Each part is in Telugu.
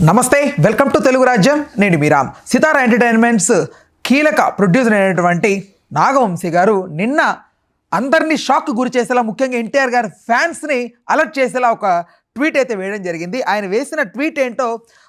నమస్తే, వెల్కమ్ టు తెలుగు రాజ్యం. నేను మీరామ్. సితారా ఎంటర్టైన్మెంట్స్ కీలక ప్రొడ్యూసర్ అయినటువంటి నాగవంశీ గారు నిన్న అందరినీ షాక్ గురి చేసేలా, ముఖ్యంగా ఎన్టీఆర్ గారి ఫ్యాన్స్ని అలర్ట్ చేసేలా ఒక ట్వీట్ అయితే వేయడం జరిగింది. ఆయన వేసిన ట్వీట్ ఏంటో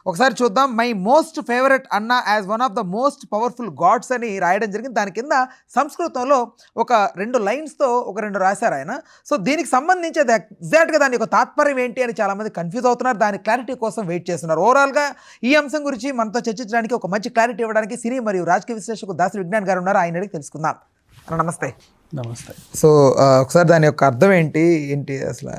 ఒకసారి చూద్దాం. మై మోస్ట్ ఫేవరెట్ అన్న as one of the most powerful gods అని రాయడం జరిగింది. దాని కింద సంస్కృతంలో ఒక 2 లైన్స్తో ఒక 2 రాశారు ఆయన. సో దీనికి సంబంధించి అది ఎగ్జాక్ట్గా దాని యొక్క తాత్పర్యం ఏంటి అని చాలామంది కన్ఫ్యూజ్ అవుతున్నారు. దాని క్లారిటీ కోసం వెయిట్ చేస్తున్నారు. ఓవరాల్గా ఈ అంశం గురించి మనతో చర్చించడానికి, ఒక మంచి క్లారిటీ ఇవ్వడానికి సినీ మరియు రాజకీయ విశ్లేషకుడు దాసి విజ్ఞాన్ గారు ఉన్నారు. ఆయన అడిగి తెలుసుకుందాం. నమస్తే. నమస్తే. సో ఒకసారి దాని యొక్క అర్థం ఏంటి అసలు?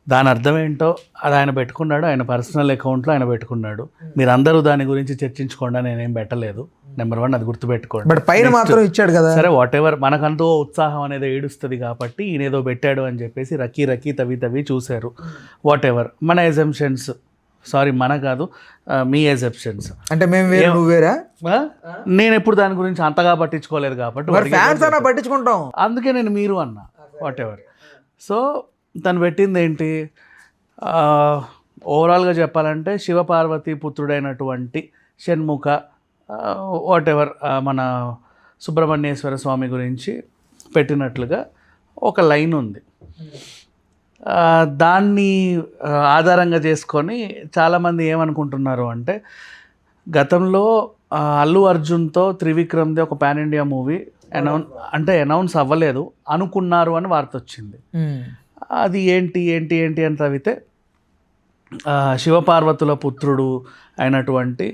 దాని అర్థం ఏంటో అది ఆయన పెట్టుకున్నాడు, ఆయన పర్సనల్ అకౌంట్లో ఆయన పెట్టుకున్నాడు. మీరు అందరూ దాని గురించి చర్చించుకోండి, నేనేం పెట్టలేదు. నెంబర్ 1 అది గుర్తుపెట్టుకోండి. బట్ పైన మాత్రం ఇచ్చాడు కదా. సరే, వాట్ ఎవర్, మనకంటూ ఉత్సాహం అనేది ఏడుస్తుంది కాబట్టి ఈయనేదో పెట్టాడు అని చెప్పేసి రకీ తవి చూశారు. వాట్ ఎవర్, మన ఎజంప్షన్స్, సారీ మన కాదు, మీ ఎజంప్షన్స్. అంటే మేము వేరే, నువ్వు వేరా? నేను ఎప్పుడు దాని గురించి అంతగా పట్టించుకోలేదు కాబట్టి ఫ్యాన్స్ అన్నా పట్టించుకుంటాం, అందుకే నేను మీరు అన్నా. What ever. సో తను పెట్టింది ఏంటి, ఓవరాల్గా చెప్పాలంటే శివపార్వతి పుత్రుడైనటువంటి షణ్ముఖ వాట్ ఎవర్ మన సుబ్రహ్మణ్యేశ్వర స్వామి గురించి పెట్టినట్లుగా ఒక లైన్ ఉంది. దాన్ని ఆధారంగా చేసుకొని చాలామంది ఏమనుకుంటున్నారు అంటే, గతంలో అల్లు అర్జున్తో త్రివిక్రమ్ది ఒక పాన్ ఇండియా మూవీ అనౌన్స్ అవ్వలేదు అనుకున్నారు అని వార్త వచ్చింది. అది ఏంటి అని తవ్వితే శివపార్వతుల పుత్రుడు అయినటువంటి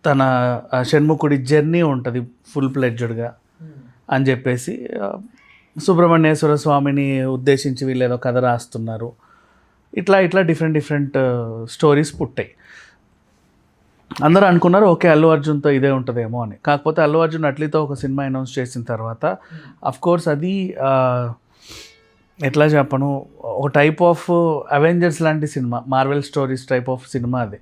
తన షణ్ముఖుడి జర్నీ ఉంటుంది ఫుల్ ప్లెడ్జ్డ్గా అని చెప్పేసి సుబ్రహ్మణ్యేశ్వర స్వామిని ఉద్దేశించి వీళ్ళు ఏదో కథ రాస్తున్నారు. ఇట్లా డిఫరెంట్ స్టోరీస్ పుట్టాయి. అందరూ అనుకున్నారు ఓకే అల్లు అర్జున్తో ఇదే ఉంటుందేమో అని. కాకపోతే అల్లు అర్జున్ అట్లీతో ఒక సినిమా అనౌన్స్ చేసిన తర్వాత అఫ్కోర్స్ అది ఎట్లా చెప్పను, ఒక టైప్ ఆఫ్ అవెంజర్స్ లాంటి cinema, Marvel stories type of cinema అది.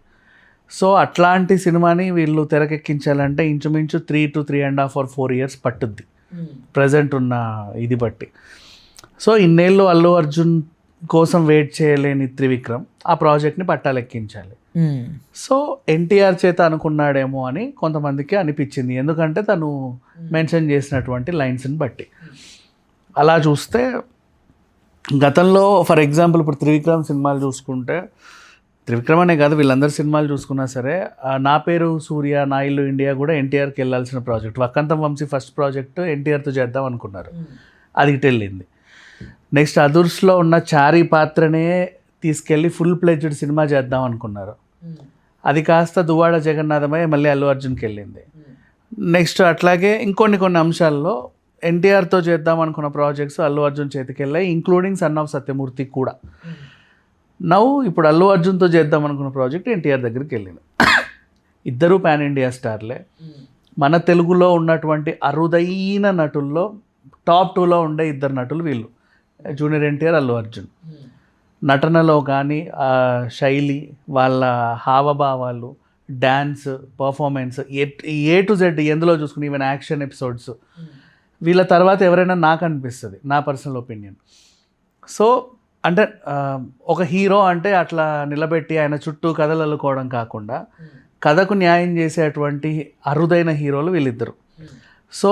సో అట్లాంటి సినిమాని వీళ్ళు తెరకెక్కించాలంటే ఇంచుమించు 3 to 3.5 or 4 years పట్టుద్ది ప్రజెంట్ ఉన్న ఇది బట్టి. సో ఇన్నేళ్ళు అల్లు అర్జున్ కోసం వెయిట్ చేయలేని త్రివిక్రమ్ ఆ ప్రాజెక్ట్ని పట్టాలెక్కించాలి. సో ఎన్టీఆర్ చేత అనుకున్నాడేమో అని కొంతమందికి అనిపించింది, ఎందుకంటే తను మెన్షన్ చేసినటువంటి లైన్స్ని బట్టి. అలా చూస్తే గతంలో ఫర్ ఎగ్జాంపుల్ ఇప్పుడు త్రివిక్రమ్ సినిమాలు చూసుకుంటే, త్రివిక్రమ్ అనే కాదు వీళ్ళందరి సినిమాలు చూసుకున్నా సరే, నా పేరు సూర్య, నా ఇల్లు ఇండియా కూడా ఎన్టీఆర్కి వెళ్ళాల్సిన project. Vakkantham Vamsi first project ఎన్టీఆర్తో చేద్దాం అనుకున్నారు, అది ఇటు వెళ్ళింది. నెక్స్ట్ అదుర్స్లో ఉన్న చారీ పాత్రనే తీసుకెళ్ళి ఫుల్ ప్లెడ్జ్డ్ సినిమా చేద్దాం అనుకున్నారు, అది కాస్త దువ్వాడ జగన్నాథమై మళ్ళీ అల్లు అర్జున్కి వెళ్ళింది. నెక్స్ట్ అట్లాగే ఇంకొన్ని అంశాల్లో ఎన్టీఆర్తో చేద్దాం అనుకున్న ప్రాజెక్ట్స్ అల్లు అర్జున్ చేతికి వెళ్ళాయి, ఇంక్లూడింగ్ సన్ ఆఫ్ సత్యమూర్తి కూడా. ఇప్పుడు అల్లు అర్జున్తో చేద్దాం అనుకున్న ప్రాజెక్ట్ ఎన్టీఆర్ దగ్గరికి వెళ్ళింది. ఇద్దరూ పాన్ ఇండియా స్టార్లే. మన తెలుగులో ఉన్నటువంటి అరుదైన నటుల్లో టాప్ 2లో ఉండే 2 నటులు వీళ్ళు, జూనియర్ ఎన్టీఆర్, అల్లు అర్జున్. నటనలో కానీ శైలి, వాళ్ళ హావభావాలు, dance, performance, A to Z ఎందులో చూసుకుని ఈవెన్ యాక్షన్ ఎపిసోడ్స్, వీళ్ళ తర్వాత ఎవరైనా నాకు అనిపిస్తుంది, నా పర్సనల్ ఒపీనియన్. సో అంటే ఒక హీరో అంటే అట్లా నిలబెట్టి ఆయన చుట్టూ కథలు అల్లుకోవడం కాకుండా కథకు న్యాయం చేసేటువంటి అరుదైన హీరోలు వీళ్ళిద్దరు. సో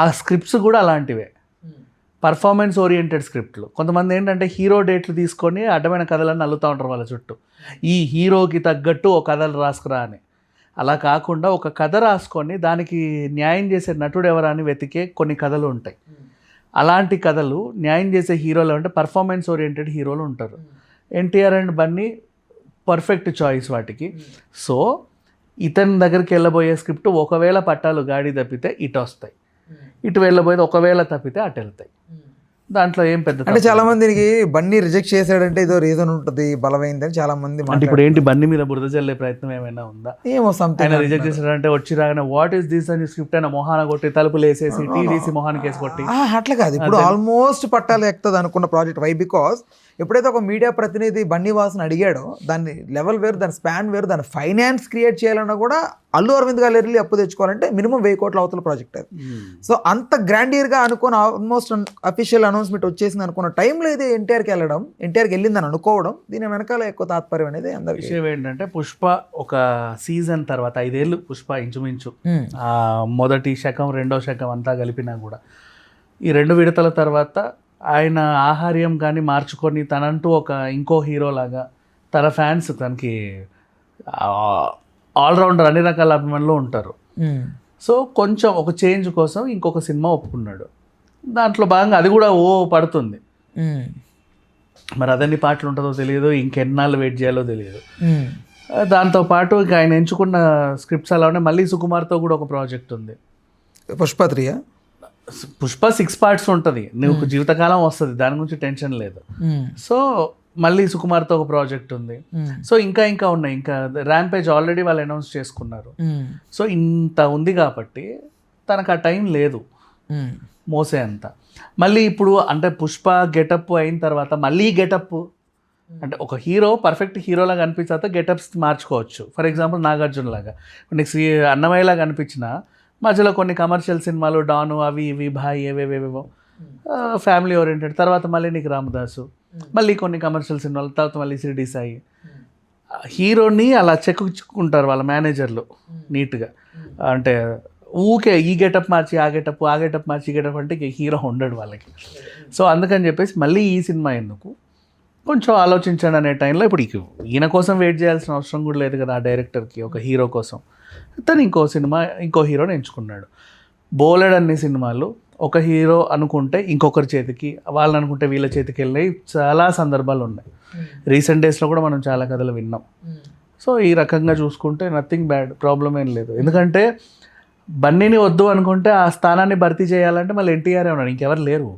ఆ స్క్రిప్ట్స్ కూడా అలాంటివే, పర్ఫార్మెన్స్ ఓరియంటెడ్ స్క్రిప్ట్లు. కొంతమంది ఏంటంటే హీరో డేట్లు తీసుకొని అడ్డమైన కథలను అల్లుతూ ఉంటారు వాళ్ళ చుట్టూ, ఈ హీరోకి తగ్గట్టు ఒక కథలు రాసుకురా అని. అలా కాకుండా ఒక కథ రాసుకొని దానికి న్యాయం చేసే నటుడు ఎవరా అని వెతికే కొన్ని కథలు ఉంటాయి. అలాంటి కథలు న్యాయం చేసే హీరోలు అంటే పర్ఫార్మెన్స్ ఓరియంటెడ్ హీరోలు ఉంటారు. NTR and Bunny perfect choice వాటికి. సో ఇతని దగ్గరికి వెళ్ళబోయే స్క్రిప్ట్ ఒకవేళ పట్టాలు గాడి తప్పితే ఇటు వస్తాయి, ఇటు వెళ్ళబోయేది ఒకవేళ తప్పితే అటు వెళ్తాయి. దాంట్లో ఏం పెద్ద అంటే చాలా మందికి బన్నీ రిజెక్ట్ చేశాడంటే ఏదో రీజన్ ఉంటుంది బలమైందని చాలా మంది. అంటే ఇప్పుడు ఏంటి బన్నీ మీద బురద జల్లే ప్రయత్నం ఏమైనా ఉందా? ఏమో ఆయన రిజెక్ట్ చేశాడంటే వచ్చి రాగానే వాట్ ఈస్ దిస్ అని స్క్రిప్ట్ అయినా మొహాన కొట్టి తలుపులు వేసేసి టీడీసీ మొహానికి వేసి కొట్టి అట్లా కాదు. ఇప్పుడు ఆల్మోస్ట్ పట్టాలు ఎక్కుతుంది అనుకున్న ప్రాజెక్ట్. వై? బికాస్ ఎప్పుడైతే ఒక మీడియా ప్రతినిధి బన్నీ వాసన్ అడిగాడో, దాని లెవెల్ వేరు, దాని స్పాన్ వేరు, దాని ఫైనాన్స్ క్రియేట్ చేయాలన్నా కూడా అల్లు అరవింద్ గారు వెళ్ళి అప్పు తెచ్చుకోవాలంటే మినిమం 1000 కోట్ల అవతల ప్రాజెక్ట్ అది. సో అంత గ్రాండియర్గా అనుకుని ఆల్మోస్ట్ అఫీషియల్ అనౌన్స్ అనౌన్స్మెంట్ వచ్చేసింది అనుకున్న టైంలో ఇది ఎన్టీఆర్కి వెళ్ళడం, ఎన్టీఆర్కి వెళ్ళిందని అనుకోవడం, దీని వెనకాల ఎక్కువ తాత్పర్యం అనేది అందరికీ. విషయం ఏంటంటే పుష్ప ఒక సీజన్ తర్వాత 5 ఏళ్ళు పుష్ప ఇంచుమించు మొదటి శకం రెండో శకం అంతా కలిపినా కూడా ఈ 2 విడతల తర్వాత ఆయన ఆహార్యం కానీ మార్చుకొని తనంటూ ఒక ఇంకో హీరోలాగా తన ఫ్యాన్స్ తనకి ఆల్రౌండర్ అన్ని రకాల అభిమానులు ఉంటారు. సో కొంచెం ఒక చేంజ్ కోసం ఇంకొక సినిమా ఒప్పుకున్నాడు. దాంట్లో భాగంగా అది కూడా పడుతుంది. మరి అదన్ని పాటలు ఉంటుందో తెలియదు, ఇంకెన్నాళ్ళు వెయిట్ చేయాలో తెలియదు. దాంతోపాటు ఇక ఆయన ఎంచుకున్న స్క్రిప్ట్స్ అలానే మళ్ళీ సుకుమార్తో కూడా ఒక ప్రాజెక్ట్ ఉంది. పుష్ప 3 పుష్ప 6 పార్ట్స్ ఉంటుంది, నువ్వు జీవితకాలం వస్తుంది, దాని గురించి టెన్షన్ లేదు. సో మళ్ళీ సుకుమార్తో ఒక ప్రాజెక్ట్ ఉంది. సో ఇంకా ఉన్నాయి. ఇంకా ర్యాంపేజ్ ఆల్రెడీ వాళ్ళు అనౌన్స్ చేసుకున్నారు. సో ఇంత ఉంది కాబట్టి తనకు ఆ టైం లేదు మోసే అంత. మళ్ళీ ఇప్పుడు అంటే పుష్ప గెటప్ అయిన తర్వాత మళ్ళీ గెటప్ అంటే ఒక హీరో పర్ఫెక్ట్ హీరోలాగా అనిపించాక గెటప్స్ మార్చుకోవచ్చు. ఫర్ ఎగ్జాంపుల్ నాగార్జున లాగా నెక్స్ట్ అన్నమయ్యలాగా అనిపించిన మధ్యలో కొన్ని కమర్షియల్ సినిమాలు డాను అవి ఇవి భాయ్ ఏవేవేవో ఫ్యామిలీ ఓరియంటెడ్, తర్వాత మళ్ళీ నీకు రామదాసు, మళ్ళీ కొన్ని కమర్షియల్ సినిమాలు, తర్వాత మళ్ళీ షిరిడి సాయి. హీరోని అలా చెక్కుంటారు వాళ్ళ మేనేజర్లు నీట్గా. అంటే ఊకే ఈ గెటప్ మార్చి ఆ గెటప్ మార్చి ఈ గెటప్ అంటే హీరో ఉండడు వాళ్ళకి. సో అందుకని చెప్పేసి మళ్ళీ ఈ సినిమా ఎందుకు కొంచెం ఆలోచించండి అనే టైంలో ఇప్పుడు ఈయన కోసం వెయిట్ చేయాల్సిన అవసరం కూడా లేదు కదా ఆ డైరెక్టర్కి. ఒక హీరో కోసం తను ఇంకో హీరోని ఎంచుకున్నాడు. బోలెడ్ అన్ని సినిమాలు ఒక హీరో అనుకుంటే ఇంకొకరి చేతికి, వాళ్ళని అనుకుంటే వీళ్ళ చేతికి వెళ్ళినాయి చాలా సందర్భాలు ఉన్నాయి. రీసెంట్ డేస్లో కూడా మనం చాలా కథలు విన్నాం. సో ఈ రకంగా చూసుకుంటే నథింగ్ బ్యాడ్, ప్రాబ్లం ఏం లేదు. ఎందుకంటే బన్నీని వద్దు అనుకుంటే ఆ స్థానాన్ని భర్తీ చేయాలంటే మళ్ళీ ఎన్టీఆర్ ఉన్నాడు, ఇంకెవరు లేరు.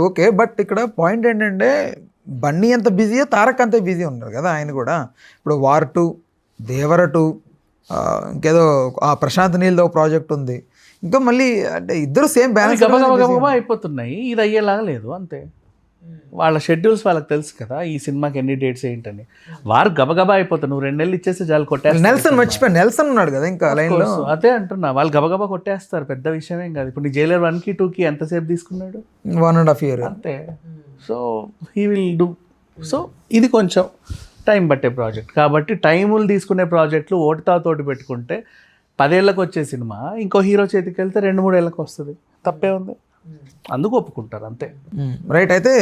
ఓకే, బట్ ఇక్కడ పాయింట్ ఏంటంటే బన్నీ ఎంత బిజీయో తారక్ అంతే బిజీ ఉన్నారు కదా ఆయన కూడా. ఇప్పుడు వార్ 2, దేవర 2, ఇంకేదో ఆ ప్రశాంత్ నీల్దో ప్రాజెక్ట్ ఉంది. ఇంకా మళ్ళీ అంటే ఇద్దరు సేమ్ బ్యాలెన్స్ గబగబా అయిపోతున్నాయి. ఇది అయ్యేలాగా లేదు అంతే. వాళ్ళ షెడ్యూల్స్ వాళ్ళకి తెలుసు కదా ఈ సినిమాకి ఎన్ని డేట్స్ ఏంటని. వారు గబగబా అయిపోతారు. నువ్వు 2 నెలలు ఇచ్చేస్తే చాలు కొట్టేస్తారు. నెల్సన్ ఉన్నాడు కదా ఇంకా లైన్లో. అదే అంటున్నా, వాళ్ళు గబగబా కొట్టేస్తారు, పెద్ద విషయమేం కాదు. ఇప్పుడు నీ జైలర్ 1కి 2కి ఎంతసేపు తీసుకున్నాడు? 1.5 years అంతే. So he will do. So ఇది కొంచెం టైం పట్టే ప్రాజెక్ట్ కాబట్టి టైములు తీసుకునే ప్రాజెక్టులు ఓటుతాతోటి పెట్టుకుంటే 10 ఏళ్ళకి వచ్చే సినిమా ఇంకో హీరో చేతికి వెళ్తే 2-3 ఏళ్ళకి వస్తుంది. తప్పే ఉంది, అందుకు ఒప్పుకుంటారు అంతే. రైట్. అయితే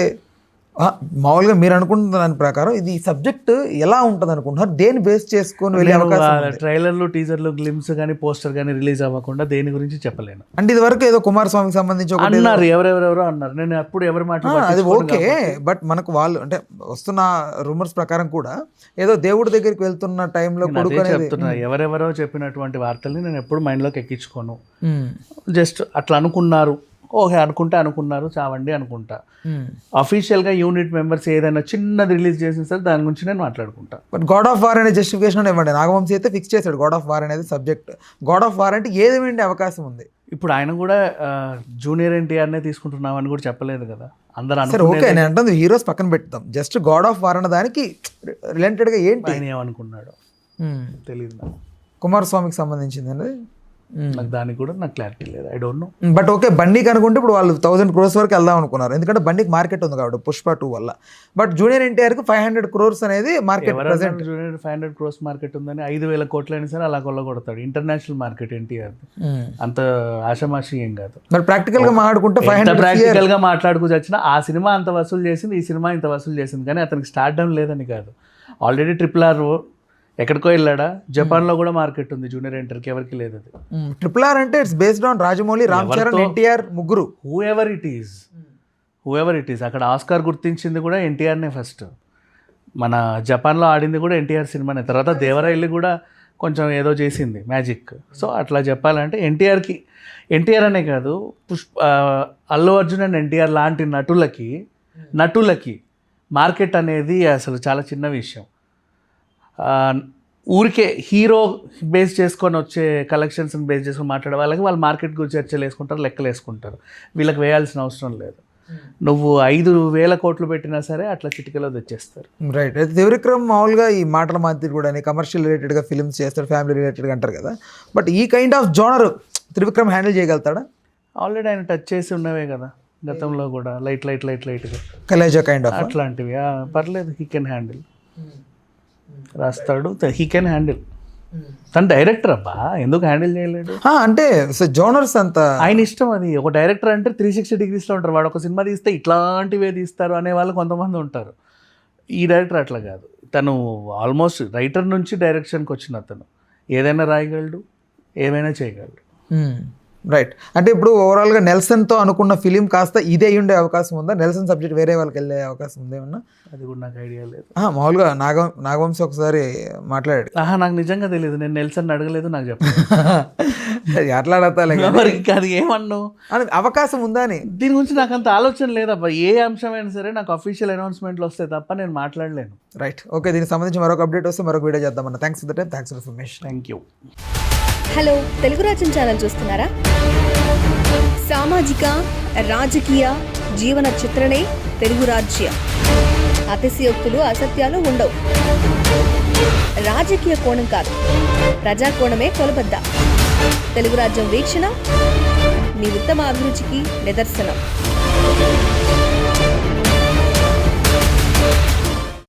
మామూలుగా మీరు అనుకుంటున్న దాని ప్రకారం ఇది సబ్జెక్ట్ ఎలా ఉంటుంది అనుకుంటున్నారు? దేని బేస్ చేసుకొని వెళ్ళే అవకాశం? ట్రైలర్లు, టీజర్లు, గ్లిమ్స్ కానీ పోస్టర్ కానీ రిలీజ్ అవ్వకుండా దేని గురించి చెప్పలేను. అంటే ఇది వరకు ఏదో కుమారస్వామికి సంబంధించి అన్నారు, ఎవరెవరెవరో అన్నారు. నేను అప్పుడు ఎవరి మాట అది ఓకే, బట్ మనకు వాళ్ళు అంటే వస్తున్న రూమర్స్ ప్రకారం కూడా ఏదో దేవుడి దగ్గరికి వెళ్తున్న టైంలో చెప్తున్నా. ఎవరెవరో చెప్పినటువంటి వార్తల్ని నేను ఎప్పుడు మైండ్లోకి ఎక్కించుకోను. జస్ట్ అట్లా అనుకున్నారు, ఓకే అనుకున్నారు, చావండి అనుకుంటా. అఫీషియల్గా యూనిట్ మెంబర్స్ ఏదైనా చిన్నది రిలీజ్ చేసిన సరే దాని గురించి నేను మాట్లాడుకుంటా. బట్ గాడ్ ఆఫ్ వార్ అనే జస్టిఫికేషన్ ఇవ్వండి. నాగవంశీ అయితే ఫిక్స్ చేశాడు గాడ్ ఆఫ్ వార్ అనేది సబ్జెక్ట్. గాడ్ ఆఫ్ వార్ అంటే ఏదేమిండే అవకాశం ఉంది. ఇప్పుడు ఆయన కూడా జూనియర్ ఎన్టీఆర్నే తీసుకుంటున్నాం అని కూడా చెప్పలేదు కదా అందరూ. సరే ఓకే, నేను అంటుంది హీరోస్ పక్కన పెడతాం. జస్ట్ గాడ్ ఆఫ్ వార్ అన్న దానికి రిలేటెడ్గా ఏంటి ఆయన ఏమనుకున్నాడు తెలియదు. కుమారస్వామికి సంబంధించింది అనేది నాకు దానికి కూడా నాకు క్లారిటీ లేదు, I don't know. But okay, బండికి అనుకుంటే ఇప్పుడు వాళ్ళు 1000 crores వరకు వెళ్దాం అనుకున్నారు, ఎందుకంటే బండికి మార్కెట్ ఉంది కాబట్టి పుష్ప 2 వల్ల. బట్ జూనియర్ ఎన్టీఆర్కి 500 crores అనేది మార్కెట్. జూనియర్ 500 crores మార్కెట్ ఉందని 5,000 కోట్లు అయినా సరే అలా కొల్లగొడతాడు. ఇంటర్నేషనల్ మార్కెట్ ఎన్టీఆర్, అంత ఆషమాషి ఏం కాదు. మరి ప్రాక్టికల్ గా మాట్లాడుకుంటే ప్రాక్టికల్ గా మాట్లాడుకు వచ్చిన ఆ సినిమా అంత వసూలు చేసింది, ఈ సినిమా ఇంత వసూలు చేసింది, కానీ అతనికి స్టార్డమ్ లేదని కాదు. ఆల్రెడీ RRR ఎక్కడికో వెళ్ళాడా? జపాన్లో కూడా మార్కెట్ ఉంది జూనియర్ ఎన్టీఆర్కి, ఎవరికి లేదు. అది RRR అంటే it's based on Rajamouli, Ram Charan, NTR ముగ్గురు. హూ ఎవర్ ఇట్ ఈస్ అక్కడ ఆస్కార్ గుర్తించింది కూడా ఎన్టీఆర్నే ఫస్ట్. మన జపాన్లో ఆడింది కూడా ఎన్టీఆర్ సినిమానే. తర్వాత దేవర ఇల్లు కూడా కొంచెం ఏదో చేసింది మ్యాజిక్. సో అట్లా చెప్పాలంటే ఎన్టీఆర్ అనే కాదు, అల్లు అర్జున్ అండ్ ఎన్టీఆర్ లాంటి నటులకి మార్కెట్ అనేది అసలు చాలా చిన్న విషయం. ఊరికే హీరో బేస్ చేసుకొని వచ్చే కలెక్షన్స్ని బేస్ చేసుకొని మాట్లాడే వాళ్ళకి వాళ్ళు మార్కెట్ గురించి చర్చలు వేసుకుంటారు, లెక్కలు వేసుకుంటారు. వీళ్ళకి వేయాల్సిన అవసరం లేదు. నువ్వు 5,000 కోట్లు పెట్టినా సరే అట్లా చిటికలో తెచ్చేస్తారు. రైట్. అయితే త్రివిక్రమ్ మామూలుగా ఈ మాటల మాదిరి కూడా కమర్షియల్ రిలేటెడ్గా ఫిల్మ్స్ చేస్తాడు, ఫ్యామిలీ రిలేటెడ్గా అంటారు కదా. బట్ ఈ kind of genre Trivikram handle చేయగలుగుతాడా? ఆల్రెడీ ఆయన టచ్ చేసి ఉన్నవే కదా గతంలో కూడా లైట్గా కలేజా కైండ్ ఆఫ్. అట్లాంటివి పర్లేదు, హీ కెన్ హ్యాండిల్, రాస్తాడు, హీ కెన్ హ్యాండిల్. తను డైరెక్టర్ అబ్బా, ఎందుకు హ్యాండిల్ చేయలేడు? అంటే జోనర్స్ అంత ఆయన ఇష్టం అది. ఒక డైరెక్టర్ అంటే 360 degreesలో ఉంటారు. వాడు ఒక సినిమా తీస్తే ఇట్లాంటివే తీస్తారు అనే వాళ్ళు కొంతమంది ఉంటారు. ఈ డైరెక్టర్ అట్లా కాదు. తను ఆల్మోస్ట్ రైటర్ నుంచి డైరెక్షన్కి వచ్చిన అతను. ఏదైనా రాయగలడు, ఏమైనా చేయగలడు. రైట్. అంటే ఇప్పుడు ఓవరాల్గా నెల్సన్తో అనుకున్న ఫిలిం కాస్త ఇదే ఉండే అవకాశం ఉందా? నెల్సన్ సబ్జెక్ట్ వేరే వాళ్ళకి వెళ్ళే అవకాశం ఉందేమన్నా? అది కూడా నాకు ఐడియా లేదు. మామూలుగా నాగవంశీ ఒకసారి మాట్లాడాడు. నాకు నిజంగా తెలియదు. నేను నెల్సన్ అడగలేదు, నాకు చెప్పలేదు. అట్లా అడతాలే మరి అది ఏమన్నావు, అవకాశం ఉందా అని. దీని గురించి నాకు అంత ఆలోచన లేదబ్బా. ఏ అంశమైనా సరే నాకు అఫీషియల్ అనౌన్స్మెంట్లు వస్తే తప్ప నేను మాట్లాడలేను. రైట్. ఓకే, దీనికి సంబంధించి మరొక అప్డేట్ వస్తే మరొక వీడియో చేద్దామన్న. Thanks for the time, thanks for information. Thank you. Hello, Telugu Rajyam channel చూస్తున్నారా? సామాజిక రాజకీయ జీవన చిత్రణే తెలుగు రాజ్యం. అతిశయోక్తులు అసత్యాలు ఉండవు. రాజకీయ కోణం కాదు, ప్రజా కోణమే కొలబద్ద. తెలుగు రాజ్యం వీక్షణ మీ ఉత్తమ అభిరుచికి నిదర్శనం.